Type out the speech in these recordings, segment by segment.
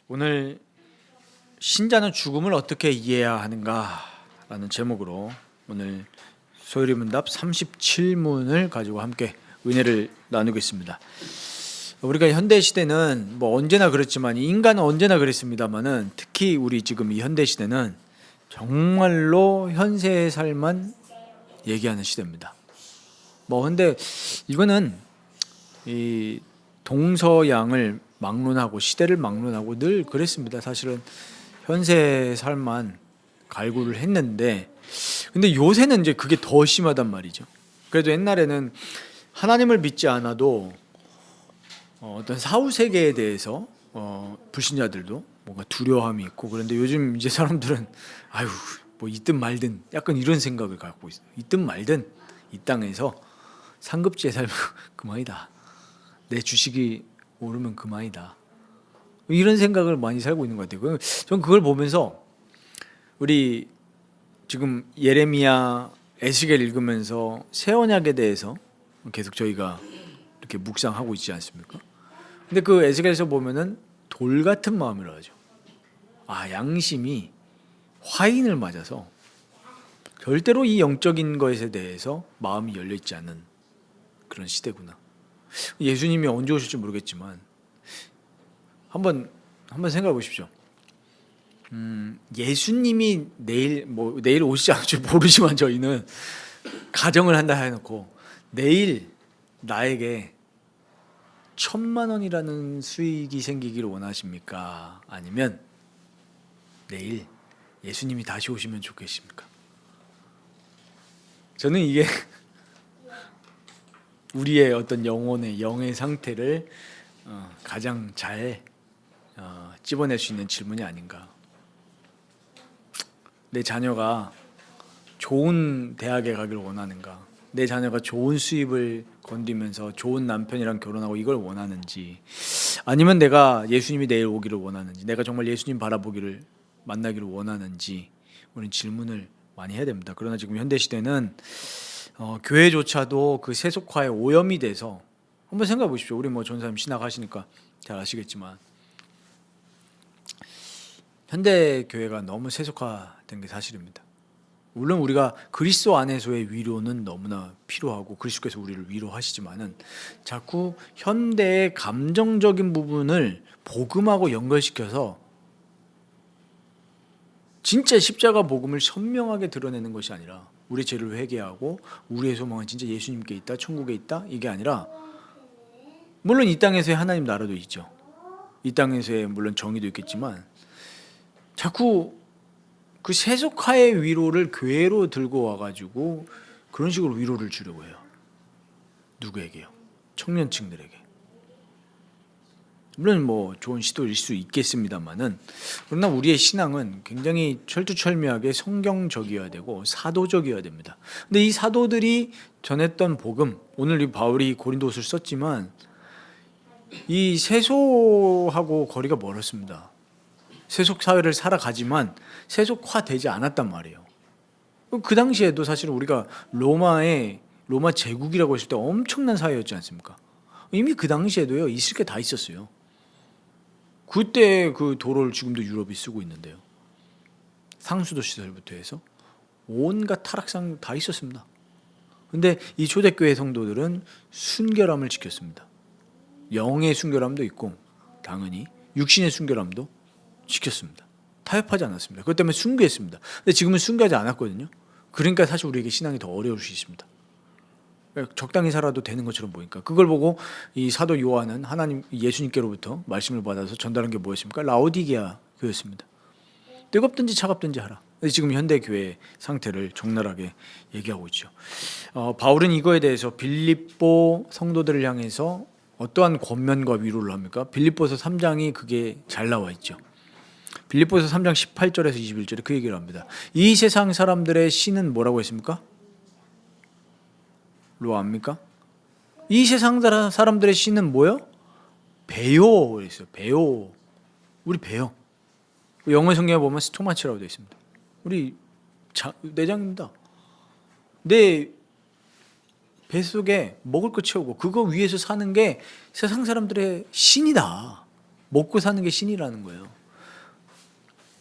오늘 신자는 죽음을 어떻게 이해해야 하는가라는 제목으로 오늘 소요리 문답 37문을 가지고 함께 은혜를 나누겠습니다. 우리가 현대 시대는 뭐 언제나 그렇지만 인간은 언제나 그랬습니다만은 특히 우리 지금 이 현대 시대는 정말로 현세의 삶만 얘기하는 시대입니다. 뭐 근데 이거는 이 동서양을 막론하고 시대를 막론하고 늘 그랬습니다. 사실은 현세의 삶만 갈구를 했는데 근데 요새는 이제 그게 더 심하단 말이죠. 그래도 옛날에는 하나님을 믿지 않아도 어떤 사후 세계에 대해서 불신자들도 뭔가 두려움이 있고 그런데 요즘 이제 사람들은 아유 뭐 있든 말든 약간 이런 생각을 갖고 있어요. 있든 말든 이 땅에서 상급지에 살면 그만이다. 내 주식이 오르면 그만이다. 이런 생각을 많이 살고 있는 것 같아요. 전 그걸 보면서 우리 지금 예레미야, 에스겔 읽으면서 새 언약에 대해서 계속 저희가 이렇게 묵상하고 있지 않습니까? 근데 그 에스겔에서 보면은 돌 같은 마음이라 하죠. 아, 양심이 화인을 맞아서 절대로 이 영적인 것에 대해서 마음이 열려 있지 않은 그런 시대구나. 예수님이 언제 오실지 모르겠지만 한번 생각해 보십시오. 예수님이 내일 오시지 않을지 모르지만 저희는 가정을 한다 해놓고 내일 나에게 1,000만 원이라는 수익이 생기기를 원하십니까? 아니면 내일 예수님이 다시 오시면 좋겠습니까? 저는 이게 우리의 어떤 영의 상태를 가장 잘 찝어낼 수 있는 질문이 아닌가. 내 자녀가 좋은 대학에 가기를 원하는가? 내 자녀가 좋은 수입을 건디면서 좋은 남편이랑 결혼하고 이걸 원하는지, 아니면 내가 예수님이 내일 오기를 원하는지, 내가 정말 예수님 바라보기를 만나기를 원하는지 우리는 질문을 많이 해야 됩니다. 그러나 지금 현대 시대는 교회조차도 그 세속화에 오염이 돼서 한번 생각해 보십시오. 우리 뭐 전사님 신학하시니까 잘 아시겠지만 현대 교회가 너무 세속화된 게 사실입니다. 물론 우리가 그리스도 안에서의 위로는 너무나 필요하고 그리스도께서 우리를 위로하시지만은 자꾸 현대의 감정적인 부분을 복음하고 연결시켜서 진짜 십자가 복음을 선명하게 드러내는 것이 아니라 우리의 죄를 회개하고 우리의 소망은 진짜 예수님께 있다, 천국에 있다, 이게 아니라 물론 이 땅에서의 하나님 나라도 있죠. 이 땅에서의 물론 정의도 있겠지만 자꾸 그 세속화의 위로를 교회로 들고 와가지고 그런 식으로 위로를 주려고 해요. 누구에게요? 청년층들에게. 물론 뭐 좋은 시도일 수 있겠습니다만은 그러나 우리의 신앙은 굉장히 철두철미하게 성경적이어야 되고 사도적이어야 됩니다. 근데 이 사도들이 전했던 복음, 오늘 이 바울이 고린도서를 썼지만 이 세속하고 거리가 멀었습니다. 세속 사회를 살아가지만 세속화되지 않았단 말이에요. 그 당시에도 사실 우리가 로마 제국이라고 했을 때 엄청난 사회였지 않습니까? 이미 그 당시에도요 있을 게 다 있었어요. 그때 그 도로를 지금도 유럽이 쓰고 있는데요. 상수도 시설부터 해서 온갖 타락상 다 있었습니다. 근데 이 초대교회 성도들은 순결함을 지켰습니다. 영의 순결함도 있고 당연히 육신의 순결함도 지켰습니다. 타협하지 않았습니다. 그것 때문에 순교했습니다. 근데 지금은 순교하지 않았거든요. 그러니까 사실 우리에게 신앙이 더 어려울 수 있습니다. 적당히 살아도 되는 것처럼 보니까 그걸 보고 이 사도 요한은 하나님 예수님께로부터 말씀을 받아서 전달한 게 뭐였습니까? 라오디게아 교회였습니다. 뜨겁든지 차갑든지 하라. 지금 현대 교회의 상태를 적나라하게 얘기하고 있죠. 바울은 이거에 대해서 빌립보 성도들을 향해서 어떠한 권면과 위로를 합니까? 빌립보서 3장이 그게 잘 나와 있죠. 빌립보서 3장 18절에서 21절에 그 얘기를 합니다. 이 세상 사람들의 신은 뭐라고 했습니까? 로 압니까? 이 세상 사람들의 신은 뭐요? 배요 그랬어요. 배요. 우리 배요. 영어 성경에 보면 스토마치라고 되어 있습니다. 우리 내장입니다. 내 뱃속에 먹을 거 채우고 그거 위에서 사는 게 세상 사람들의 신이다. 먹고 사는 게 신이라는 거예요.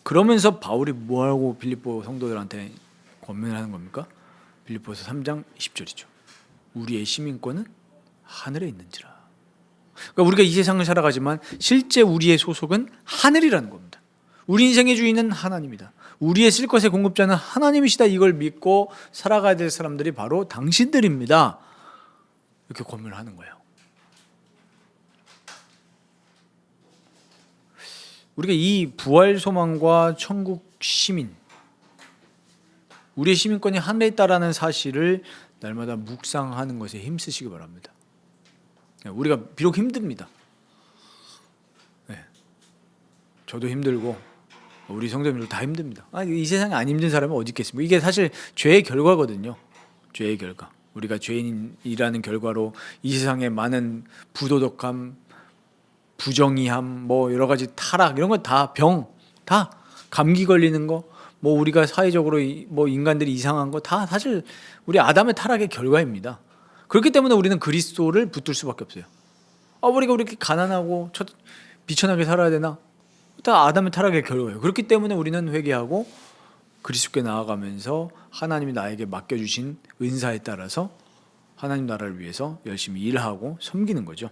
그러면서 바울이 뭐하고 빌립보 성도들한테 권면을 하는 겁니까? 빌립보서 3장 20절이죠. 우리의 시민권은 하늘에 있는지라. 그러니까 우리가 이 세상을 살아가지만 실제 우리의 소속은 하늘이라는 겁니다. 우리 인생의 주인은 하나님이다. 우리의 쓸 것의 공급자는 하나님이시다. 이걸 믿고 살아가야 될 사람들이 바로 당신들입니다. 이렇게 권면을 하는 거예요. 우리가 이 부활 소망과 천국 시민, 우리의 시민권이 하늘에 있다라는 사실을 날마다 묵상하는 것에 힘쓰시기 바랍니다. 우리가 비록 힘듭니다. 네. 저도 힘들고 우리 성도님들 다 힘듭니다. 이 세상에 안 힘든 사람은 어디 있겠습니까? 이게 사실 죄의 결과거든요. 죄의 결과. 우리가 죄인이라는 결과로 이 세상에 많은 부도덕함, 부정의함, 뭐 여러 가지 타락 이런 거 다 병, 다 감기 걸리는 거, 뭐 우리가 사회적으로 뭐 인간들이 이상한 거 다 사실 우리 아담의 타락의 결과입니다. 그렇기 때문에 우리는 그리스도를 붙들 수밖에 없어요. 우리가 이렇게 가난하고 비천하게 살아야 되나? 다 아담의 타락의 결과예요. 그렇기 때문에 우리는 회개하고 그리스도께 나아가면서 하나님이 나에게 맡겨주신 은사에 따라서 하나님 나라를 위해서 열심히 일하고 섬기는 거죠.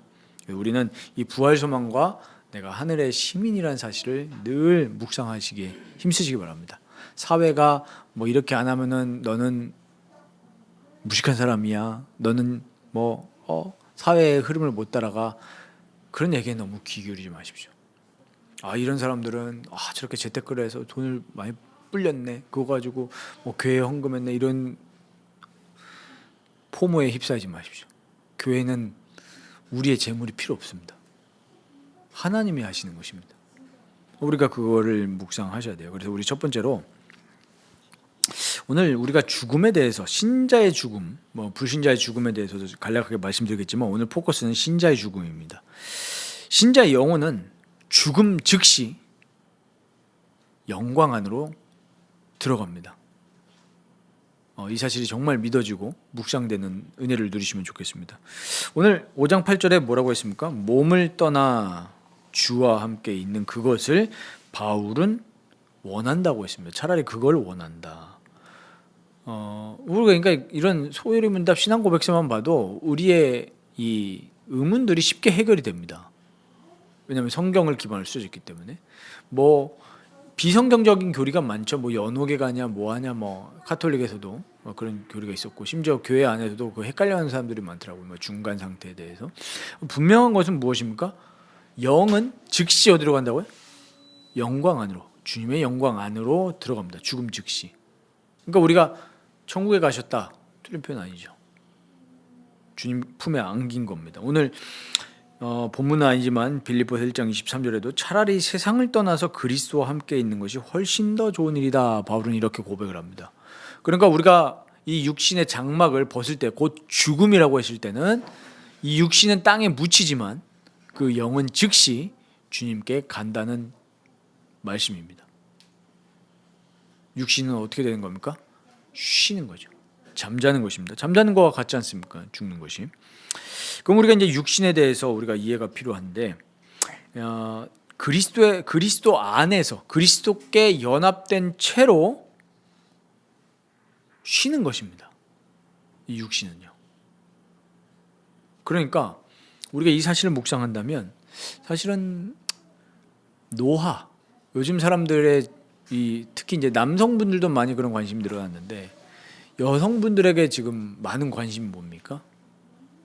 우리는 이 부활 소망과 내가 하늘의 시민이라는 사실을 늘 묵상하시기에 힘쓰시기 바랍니다. 사회가 뭐 이렇게 안 하면은 너는 무식한 사람이야. 너는 뭐 사회의 흐름을 못 따라가. 그런 얘기에 너무 귀 기울이지 마십시오. 이런 사람들은 저렇게 재테크를 해서 돈을 많이 불렸네. 그거 가지고 뭐 교회에 헌금했네. 이런 포모에 휩싸이지 마십시오. 교회는 우리의 재물이 필요 없습니다. 하나님이 하시는 것입니다. 우리가 그거를 묵상하셔야 돼요. 그래서 우리 첫 번째로 오늘 우리가 죽음에 대해서 신자의 죽음, 뭐 불신자의 죽음에 대해서도 간략하게 말씀드리겠지만 오늘 포커스는 신자의 죽음입니다. 신자의 영혼은 죽음 즉시 영광 안으로 들어갑니다. 이 사실이 정말 믿어지고 묵상되는 은혜를 누리시면 좋겠습니다. 오늘 5장 8절에 뭐라고 했습니까? 몸을 떠나 주와 함께 있는 그것을 바울은 원한다고 했습니다. 차라리 그걸 원한다. 우리가 그러니까 이런 소요리 문답 신앙 고백서만 봐도 우리의 이 의문들이 쉽게 해결이 됩니다. 왜냐하면 성경을 기반으로 쓰여졌기 때문에. 뭐 비성경적인 교리가 많죠. 뭐 연호계가냐 뭐하냐 뭐 카톨릭에서도 그런 교리가 있었고 심지어 교회 안에서도 그 헷갈려하는 사람들이 많더라고요. 뭐 중간 상태에 대해서. 분명한 것은 무엇입니까? 영은 즉시 어디로 간다고요? 영광 안으로, 주님의 영광 안으로 들어갑니다. 죽음 즉시. 그러니까 우리가 천국에 가셨다, 틀린 표현 아니죠. 주님 품에 안긴 겁니다. 오늘 본문은 아니지만 빌립보서 1장 23절에도 차라리 세상을 떠나서 그리스도와 함께 있는 것이 훨씬 더 좋은 일이다. 바울은 이렇게 고백을 합니다. 그러니까 우리가 이 육신의 장막을 벗을 때, 곧 죽음이라고 했을 때는 이 육신은 땅에 묻히지만 그 영은 즉시 주님께 간다는 말씀입니다. 육신은 어떻게 되는 겁니까? 쉬는 거죠. 잠자는 것입니다. 잠자는 거와 같지 않습니까? 죽는 것이. 그럼 우리가 이제 육신에 대해서 우리가 이해가 필요한데 그리스도 안에서 그리스도께 연합된 채로 쉬는 것입니다. 이 육신은요. 그러니까 우리가 이 사실을 묵상한다면 사실은 노화, 요즘 사람들의 특히 이제 남성분들도 많이 그런 관심이 늘어났는데 여성분들에게 지금 많은 관심이 뭡니까?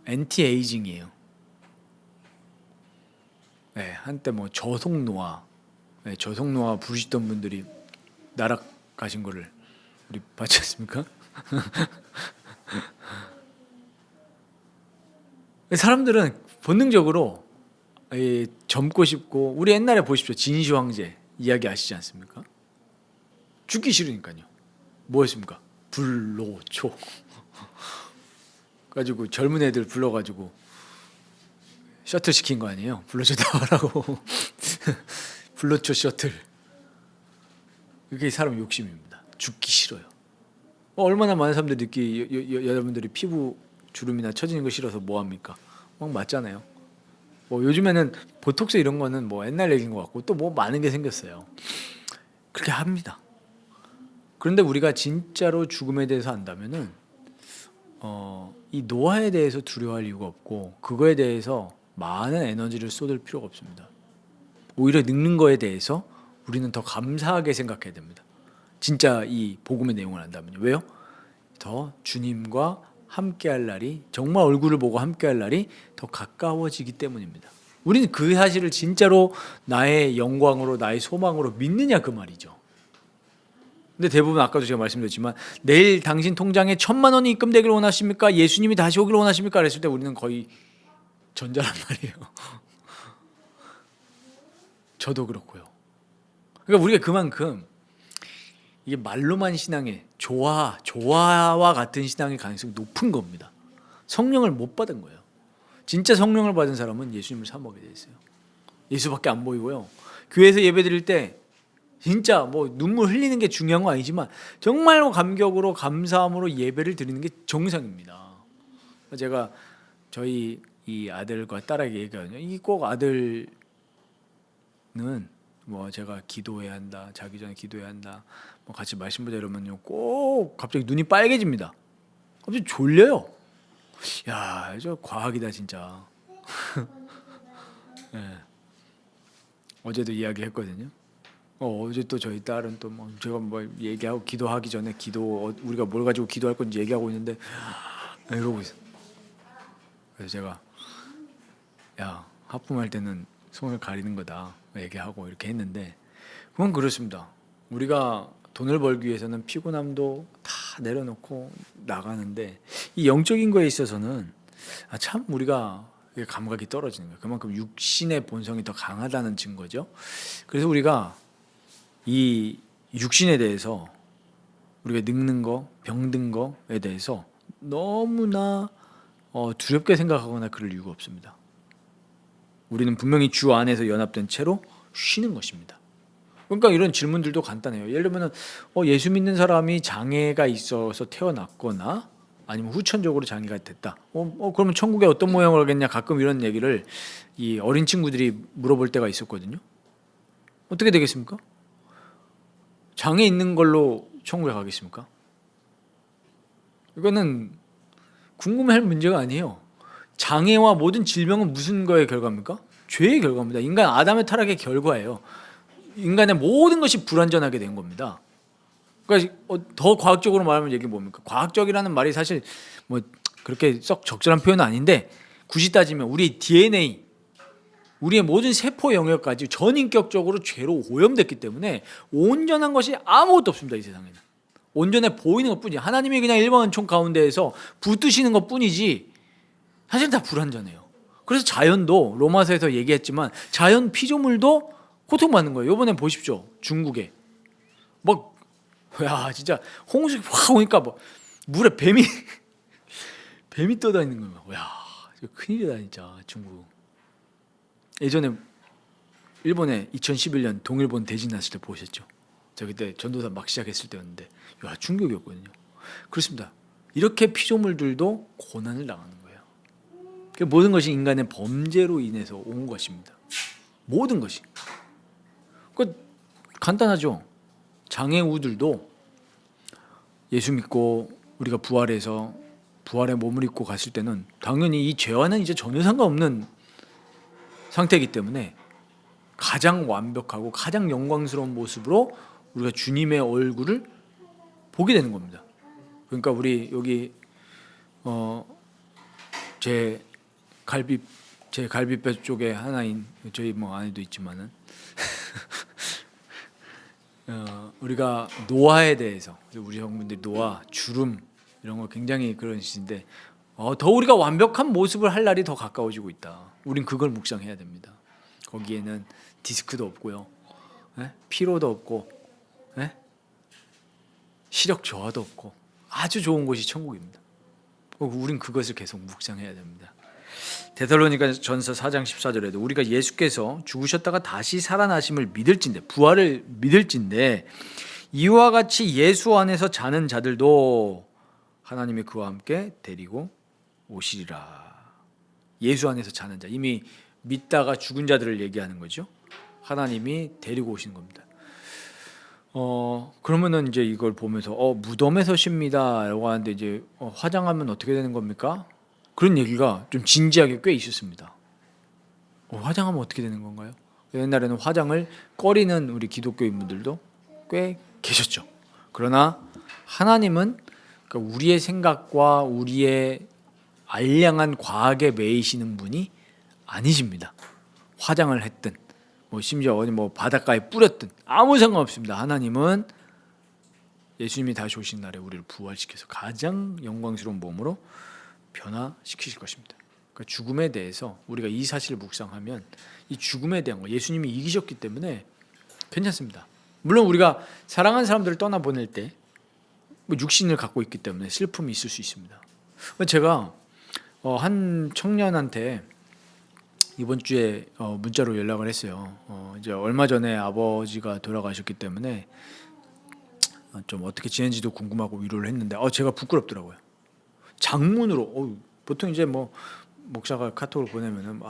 엔티에이징이에요. 네, 한때 뭐 저속노화, 저속노화 부르시던 분들이 날아가신 거를 우리 봤지 않습니까? 사람들은 본능적으로 젊고 싶고, 우리 옛날에 보십시오. 진시 황제 이야기 아시지 않습니까? 죽기 싫으니까요. 뭐 했습니까? 불로초 가지고 젊은 애들 불러가지고 셔틀 시킨 거 아니에요? 불로초 나와라고. 불로초 셔틀. 그게 사람 욕심입니다. 죽기 싫어요. 얼마나 많은 사람들이 여러분들이 피부 주름이나 처지는 거 싫어서 뭐 합니까? 막 맞잖아요. 뭐 요즘에는 보톡스 이런 거는 뭐 옛날 얘기인 것 같고 또 뭐 많은 게 생겼어요. 그렇게 합니다. 그런데 우리가 진짜로 죽음에 대해서 안다면은 이 노화에 대해서 두려워할 이유가 없고 그거에 대해서 많은 에너지를 쏟을 필요가 없습니다. 오히려 늙는 거에 대해서 우리는 더 감사하게 생각해야 됩니다. 진짜 이 복음의 내용을 안다면요. 왜요? 더 주님과 함께할 날이 정말 얼굴을 보고 함께할 날이 더 가까워지기 때문입니다. 우리는 그 사실을 진짜로 나의 영광으로 나의 소망으로 믿느냐 그 말이죠. 근데 대부분 아까도 제가 말씀드렸지만 내일 당신 통장에 1,000만 원이 입금되기를 원하십니까? 예수님이 다시 오기를 원하십니까? 그랬을 때 우리는 거의 전자란 말이에요. 저도 그렇고요. 그러니까 우리가 그만큼 이게 말로만 신앙의 조화와 같은 신앙의 가능성이 높은 겁니다. 성령을 못 받은 거예요. 진짜 성령을 받은 사람은 예수님을 사모하게 돼 있어요. 예수밖에 안 보이고요. 교회에서 예배 드릴 때 진짜 뭐 눈물 흘리는 게 중요한 건 아니지만 정말로 감격으로 감사함으로 예배를 드리는 게 정상입니다. 제가 저희 이 아들과 딸에게 얘기하거든요. 이 꼭 아들은 뭐 제가 기도해야 한다, 자기 전에 기도해야 한다, 뭐 같이 말씀 보자 이러면요, 꼭 갑자기 눈이 빨개집니다. 갑자기 졸려요. 야, 저 과학이다 진짜. 네. 어제도 이야기했거든요. 어제 또 저희 딸은 또 뭐 제가 뭐 얘기하고 기도하기 전에 우리가 뭘 가지고 기도할 건지 얘기하고 있는데 이러고 있어. 그래서 제가 야, 하품할 때는 손을 가리는 거다 얘기하고 이렇게 했는데 그건 그렇습니다. 우리가 돈을 벌기 위해서는 피곤함도 다 내려놓고 나가는데 이 영적인 거에 있어서는 참 우리가 감각이 떨어지는 거예요. 그만큼 육신의 본성이 더 강하다는 증거죠. 그래서 우리가 이 육신에 대해서 우리가 늙는 거, 병든 거에 대해서 너무나 두렵게 생각하거나 그럴 이유가 없습니다. 우리는 분명히 주 안에서 연합된 채로 쉬는 것입니다. 그러니까 이런 질문들도 간단해요. 예를 들면 예수 믿는 사람이 장애가 있어서 태어났거나 아니면 후천적으로 장애가 됐다. 그러면 천국에 어떤 모양을 하겠냐? 가끔 이런 얘기를 이 어린 친구들이 물어볼 때가 있었거든요. 어떻게 되겠습니까? 장애 있는 걸로 천국에 가겠습니까? 이거는 궁금해할 문제가 아니에요. 장애와 모든 질병은 무슨 거의 결과입니까? 죄의 결과입니다. 인간 아담의 타락의 결과예요. 인간의 모든 것이 불완전하게 된 겁니다. 그러니까 더 과학적으로 말하면 이게 뭡니까? 과학적이라는 말이 사실 뭐 그렇게 썩 적절한 표현은 아닌데 굳이 따지면 우리 DNA, 우리의 모든 세포 영역까지 전인격적으로 죄로 오염됐기 때문에 온전한 것이 아무것도 없습니다. 이 세상에는 온전해 보이는 것뿐이지 하나님이 그냥 일반 은총 가운데에서 붙드시는 것뿐이지 사실 다 불완전해요. 그래서 자연도 로마서에서 얘기했지만 자연 피조물도 고통받는 거예요. 이번에 보십시오. 중국에 야 진짜 홍수가 확 오니까 뭐 물에 뱀이 떠다니는 거예요. 야 큰일이다 진짜 중국. 예전에 일본에 2011년 동일본 대진 났을 때 보셨죠? 저 그때 전도사 막 시작했을 때였는데 야 충격이었거든요. 그렇습니다. 이렇게 피조물들도 고난을 당하는 거예요. 모든 것이 인간의 범죄로 인해서 온 것입니다. 모든 것이. 간단하죠. 장애우들도 예수 믿고 우리가 부활해서 부활의 몸을 입고 갔을 때는 당연히 이 죄와는 이제 전혀 상관없는 상태이기 때문에 가장 완벽하고 가장 영광스러운 모습으로 우리가 주님의 얼굴을 보게 되는 겁니다. 그러니까 우리 여기 제 갈비뼈 쪽에 하나인 저희 뭐 안에도 있지만은 우리가 노화에 대해서 우리 형분들이 노화, 주름 이런 거 굉장히 그런 시인데 더 우리가 완벽한 모습을 할 날이 더 가까워지고 있다. 우린 그걸 묵상해야 됩니다. 거기에는 디스크도 없고요, 피로도 없고, 시력 저하도 없고 아주 좋은 곳이 천국입니다. 우린 그것을 계속 묵상해야 됩니다. 데살로니가전서 4장 14절에도 우리가 예수께서 죽으셨다가 다시 살아나심을 믿을진대, 부활을 믿을진대 이와 같이 예수 안에서 자는 자들도 하나님이 그와 함께 데리고 오시리라. 예수 안에서 자는 자, 이미 믿다가 죽은 자들을 얘기하는 거죠. 하나님이 데리고 오시는 겁니다. 그러면은 이제 이걸 보면서 무덤에서 쉽니다라고 하는데 이제 화장하면 어떻게 되는 겁니까? 그런 얘기가 좀 진지하게 꽤 있었습니다. 화장하면 어떻게 되는 건가요? 옛날에는 화장을 꺼리는 우리 기독교인분들도 꽤 계셨죠. 그러나 하나님은 그러니까 우리의 생각과 우리의 알량한 과학에 매이시는 분이 아니십니다. 화장을 했든 심지어 어디 바닷가에 뿌렸든 아무 상관없습니다. 하나님은 예수님이 다시 오신 날에 우리를 부활시켜서 가장 영광스러운 몸으로 변화시키실 것입니다. 그러니까 죽음에 대해서 우리가 이 사실을 묵상하면 이 죽음에 대한 거, 예수님이 이기셨기 때문에 괜찮습니다. 물론 우리가 사랑하는 사람들을 떠나보낼 때 육신을 갖고 있기 때문에 슬픔이 있을 수 있습니다. 제가 한 청년한테 이번 주에 문자로 연락을 했어요. 이제 얼마 전에 아버지가 돌아가셨기 때문에 좀 어떻게 지낸지도 궁금하고 위로를 했는데 제가 부끄럽더라고요. 장문으로 보통 이제 목사가 카톡을 보내면은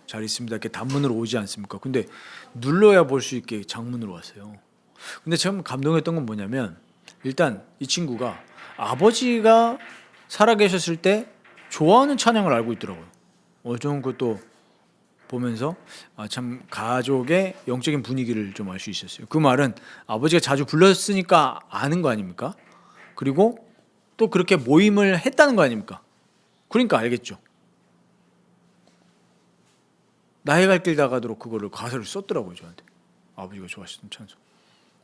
잘 있습니다 이렇게 단문으로 오지 않습니까? 근데 눌러야 볼 수 있게 장문으로 왔어요. 근데 참 감동했던 건 뭐냐면 일단 이 친구가 아버지가 살아계셨을 때 좋아하는 찬양을 알고 있더라고요. 저는 그것도 보면서 참 가족의 영적인 분위기를 좀 알 수 있었어요. 그 말은 아버지가 자주 불렀으니까 아는 거 아닙니까? 그리고 또 그렇게 모임을 했다는 거 아닙니까? 그러니까 알겠죠. 나의 갈 길 다가도록 그거를 가사를 썼더라고요. 저한테 아버지가 좋아하시던 찬송,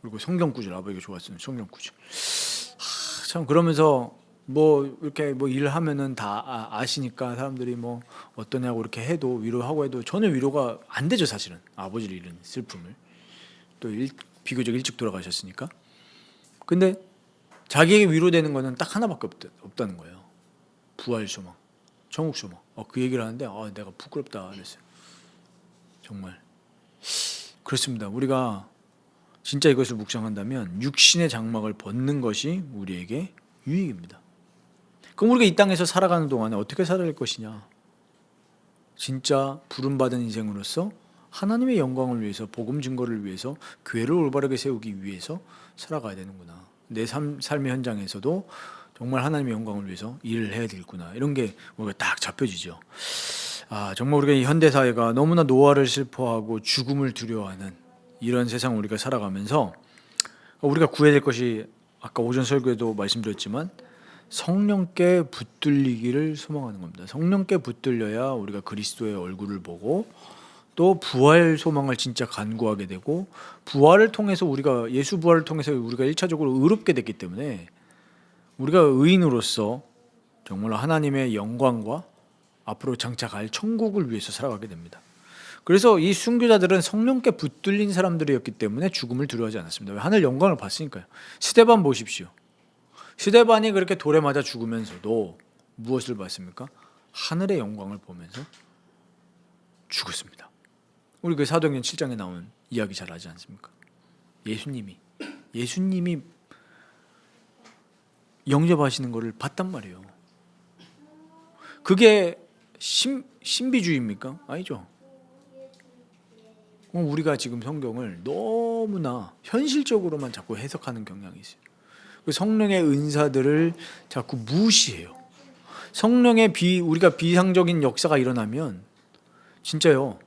그리고 성경 구절, 아버지가 좋아하시는 성경 구절. 참 그러면서 이렇게 일을 하면은 다 아시니까 사람들이 어떠냐고 이렇게 해도 위로하고 해도 저는 위로가 안 되죠. 사실은 아버지를 잃은 슬픔을 또 비교적 일찍 돌아가셨으니까. 근데 자기에게 위로되는 거는 딱 하나밖에 없다는 거예요. 부활 소망, 천국 소망. 그 얘기를 하는데 내가 부끄럽다 그랬어요. 정말 그렇습니다. 우리가 진짜 이것을 묵상한다면 육신의 장막을 벗는 것이 우리에게 유익입니다. 그럼 우리가 이 땅에서 살아가는 동안에 어떻게 살아갈 것이냐? 진짜 부름받은 인생으로서 하나님의 영광을 위해서, 복음 증거를 위해서, 교회를 올바르게 세우기 위해서 살아가야 되는구나. 내 삶의 현장에서도 정말 하나님의 영광을 위해서 일을 해야 되겠구나. 이런 게 우리가 딱 잡혀지죠. 정말 우리가 이 현대 사회가 너무나 노화를 슬퍼하고 죽음을 두려워하는 이런 세상 우리가 살아가면서 우리가 구해야 될 것이 아까 오전 설교에도 말씀드렸지만 성령께 붙들리기를 소망하는 겁니다. 성령께 붙들려야 우리가 그리스도의 얼굴을 보고 또 부활 소망을 진짜 간구하게 되고, 부활을 통해서 우리가 예수 부활을 통해서 우리가 1차적으로 의롭게 됐기 때문에 우리가 의인으로서 정말 하나님의 영광과 앞으로 장차갈 천국을 위해서 살아가게 됩니다. 그래서 이 순교자들은 성령께 붙들린 사람들이었기 때문에 죽음을 두려워하지 않았습니다. 왜? 하늘 영광을 봤으니까요. 스데반 보십시오. 스데반이 그렇게 돌에 맞아 죽으면서도 무엇을 봤습니까? 하늘의 영광을 보면서 죽었습니다. 우리 그 사도행전 7장에 나온 이야기 잘 아지 않습니까? 예수님이 영접하시는 것을 봤단 말이에요. 그게 신비주의입니까? 아니죠. 우리가 지금 성경을 너무나 현실적으로만 자꾸 해석하는 경향이 있어요. 성령의 은사들을 자꾸 무시해요. 성령의 우리가 비상적인 역사가 일어나면 진짜요.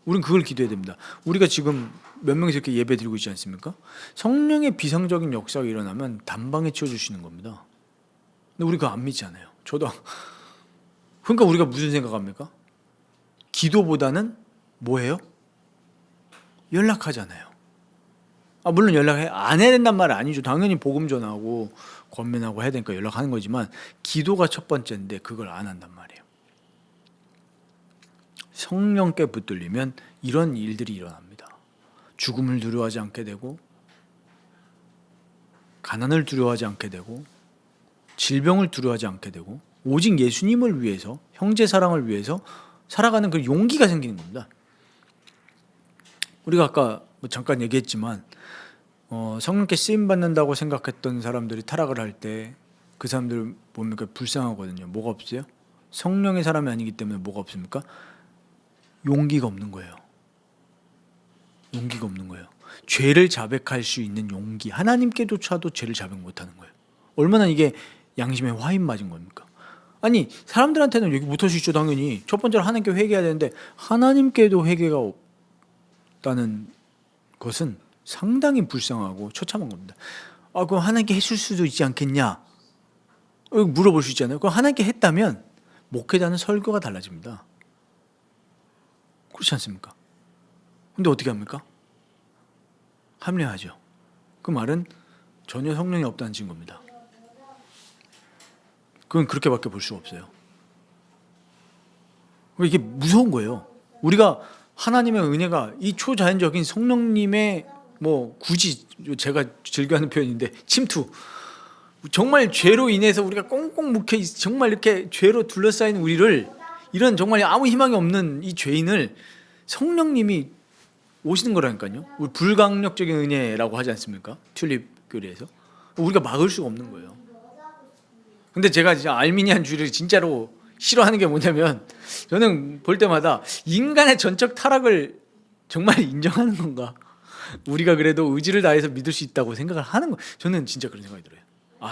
우린 그걸 기도해야 됩니다. 우리가 지금 몇 명이서 이렇게 예배 드리고 있지 않습니까? 성령의 비상적인 역사가 일어나면 단방에 치워주시는 겁니다. 근데 우리 그거 안 믿잖아요. 저도. 그러니까 우리가 무슨 생각합니까? 기도보다는 뭐예요? 연락하잖아요. 물론 연락해 안 해야 된단 말은 아니죠. 당연히 복음 전하고 권면하고 해야 되니까 연락하는 거지만 기도가 첫 번째인데 그걸 안 한단 말이에요. 성령께 붙들리면 이런 일들이 일어납니다. 죽음을 두려워하지 않게 되고, 가난을 두려워하지 않게 되고, 질병을 두려워하지 않게 되고, 오직 예수님을 위해서, 형제 사랑을 위해서 살아가는 그 용기가 생기는 겁니다. 우리가 아까 잠깐 얘기했지만 성령께 쓰임 받는다고 생각했던 사람들이 타락을 할 때 그 사람들 보면 불쌍하거든요. 뭐가 없어요? 성령의 사람이 아니기 때문에 뭐가 없습니까? 용기가 없는 거예요. 용기가 없는 거예요. 죄를 자백할 수 있는 용기, 하나님께조차도 죄를 자백 못하는 거예요. 얼마나 이게 양심에 화인 맞은 겁니까? 아니 사람들한테는 여기 못할 수 있죠. 당연히 첫 번째로 하나님께 회개해야 되는데 하나님께도 회개가 없다는 것은 상당히 불쌍하고 처참한 겁니다. 그럼 하나님께 했을 수도 있지 않겠냐 물어볼 수 있잖아요. 그럼 하나님께 했다면 목회자는 설교가 달라집니다. 그렇지 않습니까? 근데 어떻게 합니까? 합리화하죠. 그 말은 전혀 성령이 없다는 증거입니다. 그건 그렇게밖에 볼 수가 없어요. 이게 무서운 거예요. 우리가 하나님의 은혜가 이 초자연적인 성령님의 굳이 제가 즐겨하는 표현인데 침투, 정말 죄로 인해서 우리가 꽁꽁 묶여 정말 이렇게 죄로 둘러싸인 우리를, 이런 정말 아무 희망이 없는 이 죄인을 성령님이 오시는 거라니까요. 우리 불강력적인 은혜라고 하지 않습니까? 튤립 교리에서 우리가 막을 수가 없는 거예요. 근데 제가 진짜 알미니안주의를 진짜로 싫어하는 게 뭐냐면, 저는 볼 때마다 인간의 전적 타락을 정말 인정하는 건가? 우리가 그래도 의지를 다해서 믿을 수 있다고 생각을 하는 거. 저는 진짜 그런 생각이 들어요.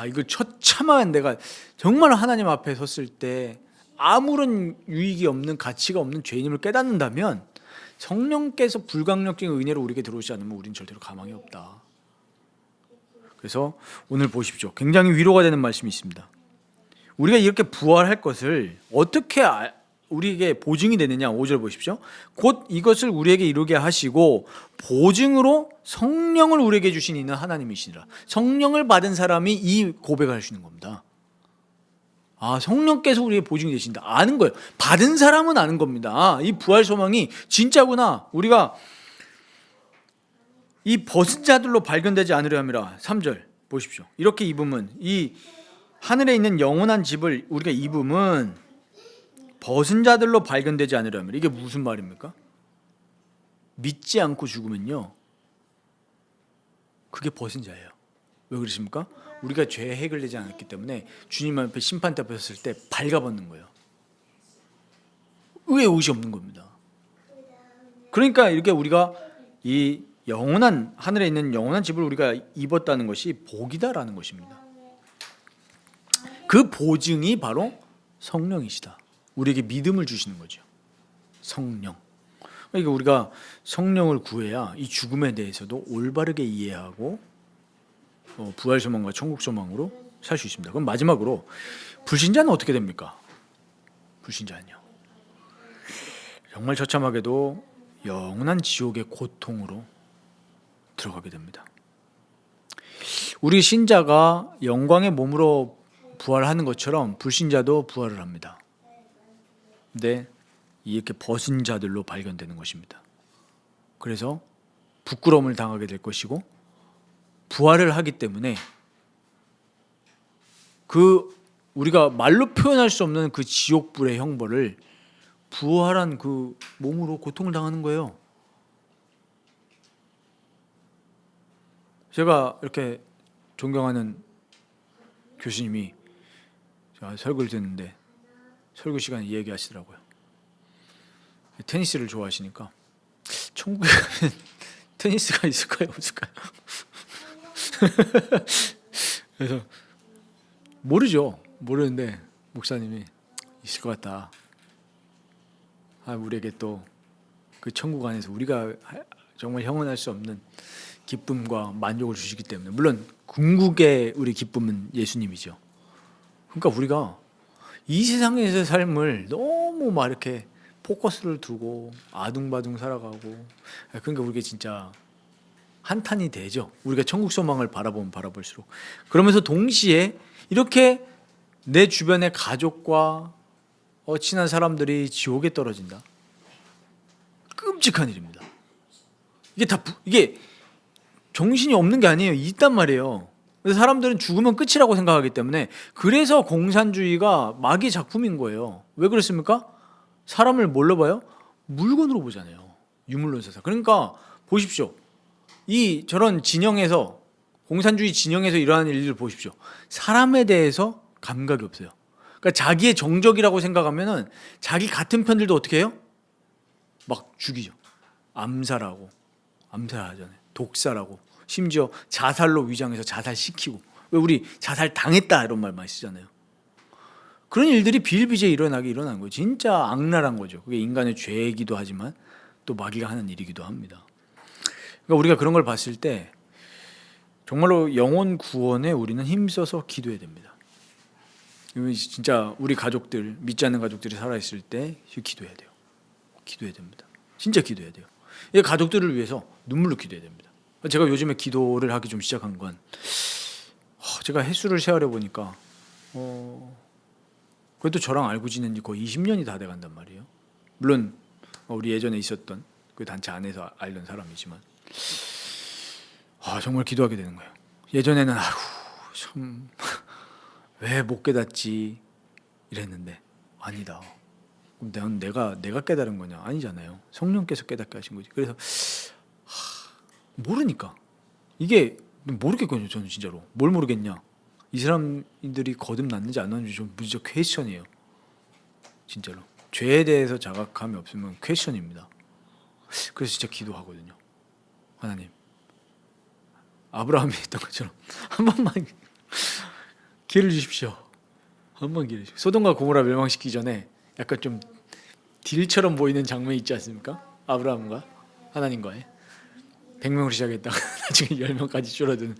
이거 처참한 내가 정말 하나님 앞에 섰을 때 아무런 유익이 없는, 가치가 없는 죄인임을 깨닫는다면 성령께서 불강력적인 은혜로 우리에게 들어오지 않으면 우리는 절대로 가망이 없다. 그래서 오늘 보십시오. 굉장히 위로가 되는 말씀이 있습니다. 우리가 이렇게 부활할 것을 어떻게 우리에게 보증이 되느냐. 5절 보십시오. 곧 이것을 우리에게 이루게 하시고 보증으로 성령을 우리에게 주신 이는 하나님이시니라. 성령을 받은 사람이 이 고백을 할 수 있는 겁니다. 성령께서 우리의 보증이 되신다. 아는 거예요. 받은 사람은 아는 겁니다. 이 부활 소망이 진짜구나. 우리가 이 벗은 자들로 발견되지 않으려 함이라. 3절 보십시오. 이렇게 입음은, 이 하늘에 있는 영원한 집을 우리가 입음은 벗은 자들로 발견되지 않으려 함이라. 이게 무슨 말입니까? 믿지 않고 죽으면요, 그게 벗은 자예요. 왜 그러십니까? 우리가 죄 해결되지 않았기 때문에 주님 앞에 심판대 앞에 섰을 때 발가벗는 거예요. 의의 옷이 없는 겁니다. 그러니까 이렇게 우리가 이 영원한, 하늘에 있는 영원한 집을 우리가 입었다는 것이 복이다라는 것입니다. 그 보증이 바로 성령이시다. 우리에게 믿음을 주시는 거죠. 성령. 그러니까 우리가 성령을 구해야 이 죽음에 대해서도 올바르게 이해하고 부활 소망과 천국 소망으로 살 수 있습니다. 그럼 마지막으로 불신자는 어떻게 됩니까? 불신자는요, 정말 처참하게도 영원한 지옥의 고통으로 들어가게 됩니다. 우리 신자가 영광의 몸으로 부활하는 것처럼 불신자도 부활을 합니다. 근데 이렇게 벗은 자들로 발견되는 것입니다. 그래서 부끄러움을 당하게 될 것이고, 부활을 하기 때문에 그 우리가 말로 표현할 수 없는 그 지옥불의 형벌을 부활한 그 몸으로 고통을 당하는 거예요. 제가 이렇게 존경하는 교수님이 제가 설교를 듣는데 설교 시간에 이 얘기 하시더라고요. 테니스를 좋아하시니까 천국에 가면 테니스가 있을까요, 없을까요? 그래서 모르는데 목사님이 있을 것 같다. 우리에게 또 그 천국 안에서 우리가 정말 형언할 수 없는 기쁨과 만족을 주시기 때문에, 물론 궁극의 우리 기쁨은 예수님이죠. 그러니까 우리가 이 세상에서의 삶을 너무 막 이렇게 포커스를 두고 아둥바둥 살아가고, 그러니까 우리가 진짜 한탄이 되죠. 우리가 천국 소망을 바라보면 바라볼수록. 그러면서 동시에 이렇게 내 주변의 가족과 친한 사람들이 지옥에 떨어진다. 끔찍한 일입니다. 이게 정신이 없는 게 아니에요. 있단 말이에요. 그래서 사람들은 죽으면 끝이라고 생각하기 때문에, 그래서 공산주의가 마귀의 작품인 거예요. 왜 그렇습니까? 사람을 뭘로 봐요? 물건으로 보잖아요. 유물론사상. 그러니까 보십시오. 저런 진영에서, 공산주의 진영에서 일어나는 일들을 보십시오. 사람에 대해서 감각이 없어요. 그러니까 그러니까 자기의 정적이라고 생각하면은 자기 같은 편들도 어떻게 해요? 막 죽이죠. 암살하잖아요. 독살하고 심지어 자살로 위장해서 자살시키고. 왜 우리 자살 당했다 이런 말 많이 쓰잖아요. 그런 일들이 비일비재에 일어난 거예요. 진짜 악랄한 거죠. 그게 인간의 죄이기도 하지만 또 마귀가 하는 일이기도 합니다. 그러니까 우리가 그런 걸 봤을 때 정말로 영혼 구원에 우리는 힘써서 기도해야 됩니다. 진짜 우리 가족들, 믿지 않는 가족들이 살아있을 때 기도해야 돼요. 기도해야 됩니다. 진짜 기도해야 돼요. 이 가족들을 위해서 눈물로 기도해야 됩니다. 제가 요즘에 기도를 하기 좀 시작한 건 제가 횟수를 세어려 보니까 그래도 저랑 알고 지낸 지 거의 20년이 다 돼간단 말이에요. 물론 우리 예전에 있었던 그 단체 안에서 알던 사람이지만 정말 기도하게 되는 거예요. 예전에는 참 왜 못 깨닫지 이랬는데 아니다. 그럼 내가 깨달은 거냐? 아니잖아요. 성령께서 깨닫게 하신 거지. 그래서 모르니까 이게 모르겠거든요. 저는 진짜로 뭘 모르겠냐? 이 사람들이 거듭났는지 안 났는지 좀 무지적 퀘스천이에요. 진짜로 죄에 대해서 자각함이 없으면 퀘스천입니다. 그래서 진짜 기도하거든요. 하나님, 아브라함이 했던 것처럼 한 번만 기회를 주십시오. 한 번 기회를 주십시오. 소돔과 고모라 멸망시키기 전에 약간 좀 딜처럼 보이는 장면이 있지 않습니까? 아브라함과 하나님과의 100명으로 시작했다가 나중에 10명까지 줄어드는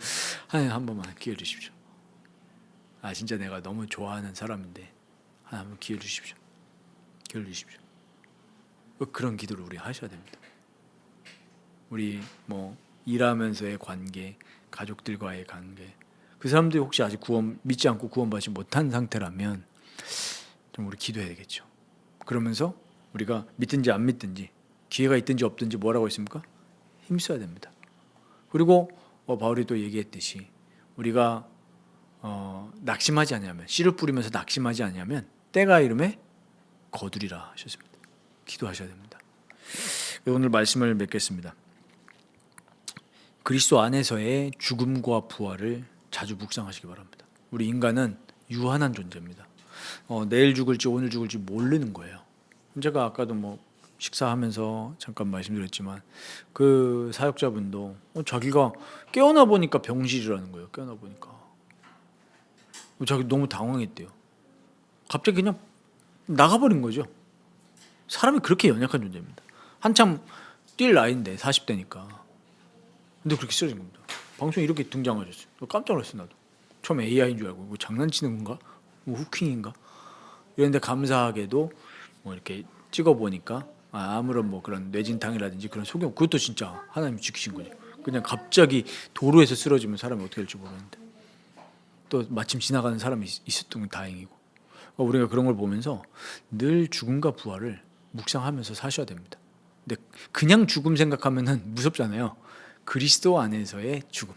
하나님 한 번만 기회를 주십시오. 진짜 내가 너무 좋아하는 사람인데 하나님 한번 기회를 주십시오. 기회를 주십시오. 그런 기도를 우리 하셔야 됩니다. 우리 일하면서의 관계, 가족들과의 관계, 그 사람들이 혹시 아직 믿지 않고 구원받지 못한 상태라면 좀 우리 기도해야 되겠죠. 그러면서 우리가 믿든지 안 믿든지 기회가 있든지 없든지 뭐라고 했습니까? 힘써야 됩니다. 그리고 바울이 또 얘기했듯이 우리가 낙심하지 않으면, 씨를 뿌리면서 낙심하지 않으면 때가 이름에 거두리라 하셨습니다. 기도하셔야 됩니다. 오늘 말씀을 맺겠습니다. 그리스도 안에서의 죽음과 부활을 자주 묵상하시기 바랍니다. 우리 인간은 유한한 존재입니다. 내일 죽을지 오늘 죽을지 모르는 거예요. 제가 아까도 식사하면서 잠깐 말씀드렸지만 그 사역자분도 자기가 깨어나 보니까 병실이라는 거예요. 깨어나 보니까 자기 너무 당황했대요. 갑자기 그냥 나가버린 거죠. 사람이 그렇게 연약한 존재입니다. 한참 뛸 나이인데 40대니까. 근데 그렇게 쓰러진 겁니다. 방송에 이렇게 등장하셨어요. 깜짝 놀랐어요. 나도 처음에 AI인 줄 알고 장난치는 건가? 후킹인가? 이런데 감사하게도 이렇게 찍어보니까 아무런 그런 뇌진탕이라든지 그런 소경, 그것도 진짜 하나님이 지키신 거죠. 그냥 갑자기 도로에서 쓰러지면 사람이 어떻게 될지 모르는데 또 마침 지나가는 사람이 있었던 건 다행이고, 우리가 그런 걸 보면서 늘 죽음과 부활을 묵상하면서 사셔야 됩니다. 근데 그냥 죽음 생각하면은 무섭잖아요. 그리스도 안에서의 죽음,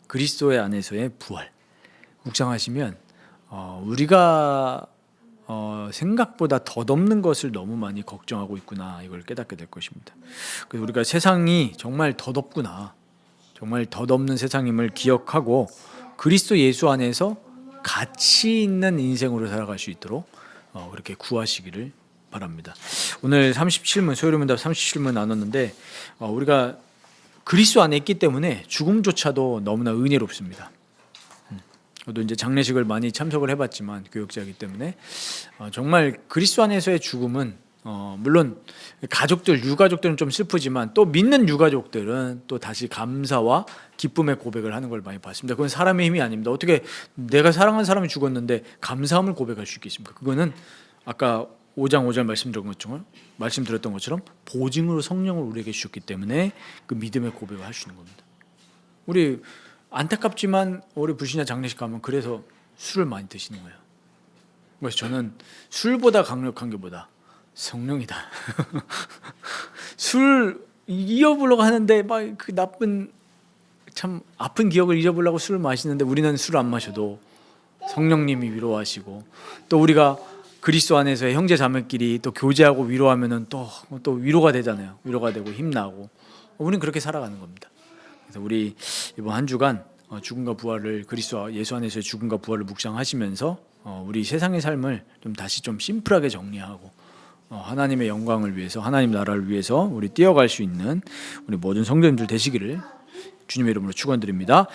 그리스도의 안에서의 부활 묵상하시면 우리가 생각보다 덧없는 것을 너무 많이 걱정하고 있구나, 이걸 깨닫게 될 것입니다. 그래서 우리가 세상이 정말 덧없구나, 정말 덧없는 세상임을 기억하고 그리스도 예수 안에서 가치 있는 인생으로 살아갈 수 있도록 그렇게 구하시기를 바랍니다. 오늘 37문, 소요리문답 37문 나눴는데 우리가 그리스도 안에 있기 때문에 죽음조차도 너무나 은혜롭습니다. 저도 이제 장례식을 많이 참석을 해봤지만 교역자이기 때문에 정말 그리스도 안에서의 죽음은 물론 가족들, 유가족들은 좀 슬프지만 또 믿는 유가족들은 또 다시 감사와 기쁨의 고백을 하는 걸 많이 봤습니다. 그건 사람의 힘이 아닙니다. 어떻게 내가 사랑하는 사람이 죽었는데 감사함을 고백할 수 있겠습니까? 그거는 아까 5장 5절 말씀드렸던 것처럼 보증으로 성령을 우리에게 주셨기 때문에 그 믿음의 고백을 할 수 있는 겁니다. 우리 안타깝지만 우리 불신자 장례식 가면 그래서 술을 많이 드시는 거예요. 그래서 저는 술보다 강력한 게 뭐다? 성령이다. 술 잊어보려고 하는데 막 그 나쁜 참 아픈 기억을 잊어보려고 술을 마시는데 우리는 술을 안 마셔도 성령님이 위로하시고 또 우리가 그리스도 안에서의 형제 자매끼리 또 교제하고 위로하면은 또 위로가 되잖아요. 위로가 되고 힘나고 우리는 그렇게 살아가는 겁니다. 그래서 우리 이번 한 주간 죽음과 부활을 그리스도 예수 안에서의 죽음과 부활을 묵상하시면서 우리 세상의 삶을 좀 다시 좀 심플하게 정리하고 하나님의 영광을 위해서 하나님 나라를 위해서 우리 뛰어갈 수 있는 우리 모든 성도님들 되시기를 주님의 이름으로 축원드립니다.